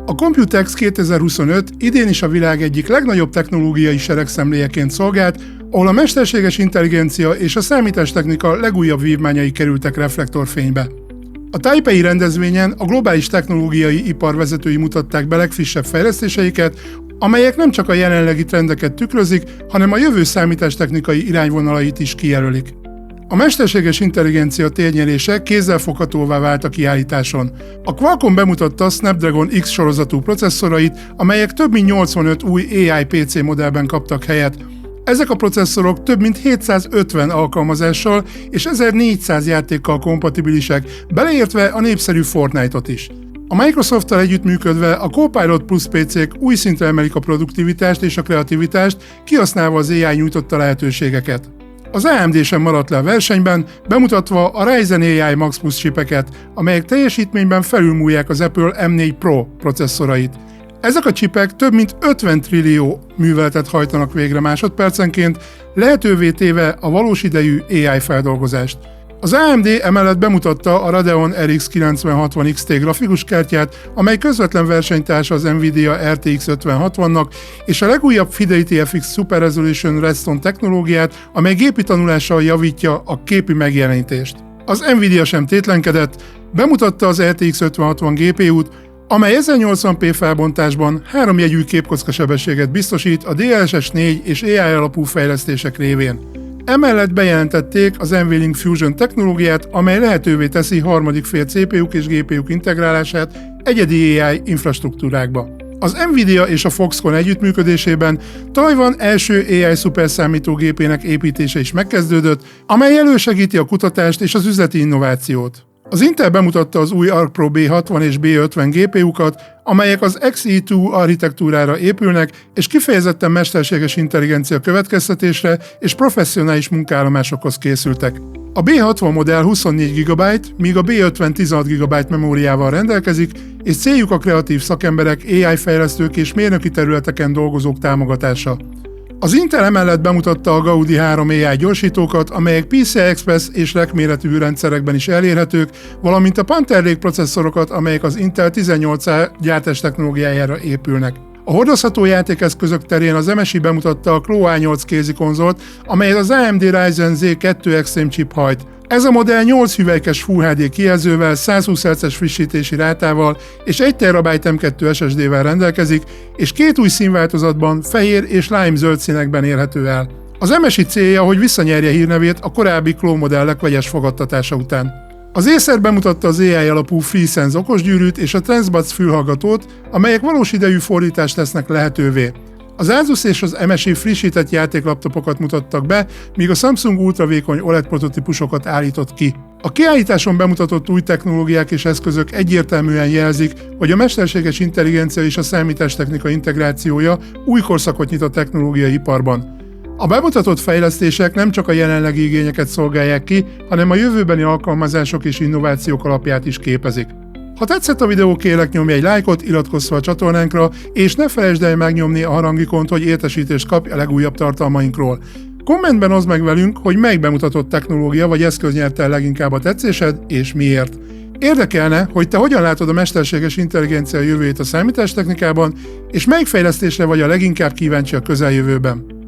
A Computex 2025 idén is a világ egyik legnagyobb technológiai seregszemléjeként szolgált, ahol a mesterséges intelligencia és a számítástechnika legújabb vívmányai kerültek reflektorfénybe. A Taipei rendezvényen a globális technológiai ipar vezetői mutatták be legfrissebb fejlesztéseiket, amelyek nem csak a jelenlegi trendeket tükrözik, hanem a jövő számítástechnikai irányvonalait is kijelölik. A mesterséges intelligencia térnyerése kézzelfoghatóvá vált a kiállításon. A Qualcomm bemutatta a Snapdragon X sorozatú processzorait, amelyek több mint 85 új AI PC modellben kaptak helyet. Ezek a processzorok több mint 750 alkalmazással és 1400 játékkal kompatibilisek, beleértve a népszerű Fortnite-ot is. A Microsofttal együttműködve a Copilot Plus PC-k új szintre emelik a produktivitást és a kreativitást, kihasználva az AI nyújtotta lehetőségeket. Az AMD sem maradt le a versenyben, bemutatva a Ryzen AI Max Plus chipeket, amelyek teljesítményben felülmúlják az Apple M4 Pro processzorait. Ezek a csipek több mint 50 trillió műveletet hajtanak végre másodpercenként, lehetővé téve a valós idejű AI feldolgozást. Az AMD emellett bemutatta a Radeon RX 9060 XT grafikus kártyát, amely közvetlen versenytársa az Nvidia RTX 5060-nak, és a legújabb Fidelity FX Super Resolution Redstone technológiát, amely gépi tanulással javítja a képi megjelenítést. Az Nvidia sem tétlenkedett, bemutatta az RTX 5060 GPU-t, amely 1080p felbontásban 3 jegyű képkockasebességet biztosít a DLSS 4 és AI alapú fejlesztések révén. Emellett bejelentették az NVLink Fusion technológiát, amely lehetővé teszi harmadik fél CPU-k és GPU-k integrálását egyedi AI infrastruktúrákba. Az Nvidia és a Foxconn együttműködésében Tajvan első AI szuperszámítógépének építése is megkezdődött, amely elősegíti a kutatást és az üzleti innovációt. Az Intel bemutatta az új Arc Pro B60 és B50 GPU-kat, amelyek az Xe2 architektúrára épülnek, és kifejezetten mesterséges intelligencia következtetésre és professzionális munkállomásokhoz készültek. A B60 modell 24 GB, míg a B50 16 GB memóriával rendelkezik, és céljuk a kreatív szakemberek, AI fejlesztők és mérnöki területeken dolgozók támogatása. Az Intel emellett bemutatta a Gaudi 3 AI gyorsítókat, amelyek PCI Express és REC méretű rendszerekben is elérhetők, valamint a Panther Lake processzorokat, amelyek az Intel 18A gyártás technológiájára épülnek. A hordozható játékeszközök terén az MSI bemutatta a Klo A8 kézi konzolt, amelyet az AMD Ryzen Z2 Extreme chip hajt. Ez a modell 8 hüvelykes Full HD kijelzővel, 120 Hz-es frissítési rátával és 1 TB M2 SSD-vel rendelkezik, és 2 új színváltozatban, fehér és lime zöld színekben érhető el. Az MSI célja, hogy visszanyerje hírnevét a korábbi Klo modellek vegyes fogadtatása után. Az Acer bemutatta az AI alapú FreeSense okosgyűrűt és a Transbuds fülhallgatót, amelyek valós idejű fordítást tesznek lehetővé. Az Asus és az MSI frissített játéklaptopokat mutattak be, míg a Samsung ultravékony OLED prototípusokat állított ki. A kiállításon bemutatott új technológiák és eszközök egyértelműen jelzik, hogy a mesterséges intelligencia és a számítástechnika integrációja új korszakot nyit a technológiai iparban. A bemutatott fejlesztések nem csak a jelenlegi igényeket szolgálják ki, hanem a jövőbeni alkalmazások és innovációk alapját is képezik. Ha tetszett a videó, kérlek nyomj egy lájkot, iratkozz fel a csatornánkra, és ne felejtsd el megnyomni a harangikont, hogy értesítést kapj a legújabb tartalmainkról. Kommentben oszd meg velünk, hogy melyik bemutatott technológia vagy eszköz nyerte el leginkább a tetszésed, és miért. Érdekelne, hogy te hogyan látod a mesterséges intelligencia jövőjét a számítástechnikában, és melyik fejlesztésre vagy a leginkább kíváncsi a közeljövőben.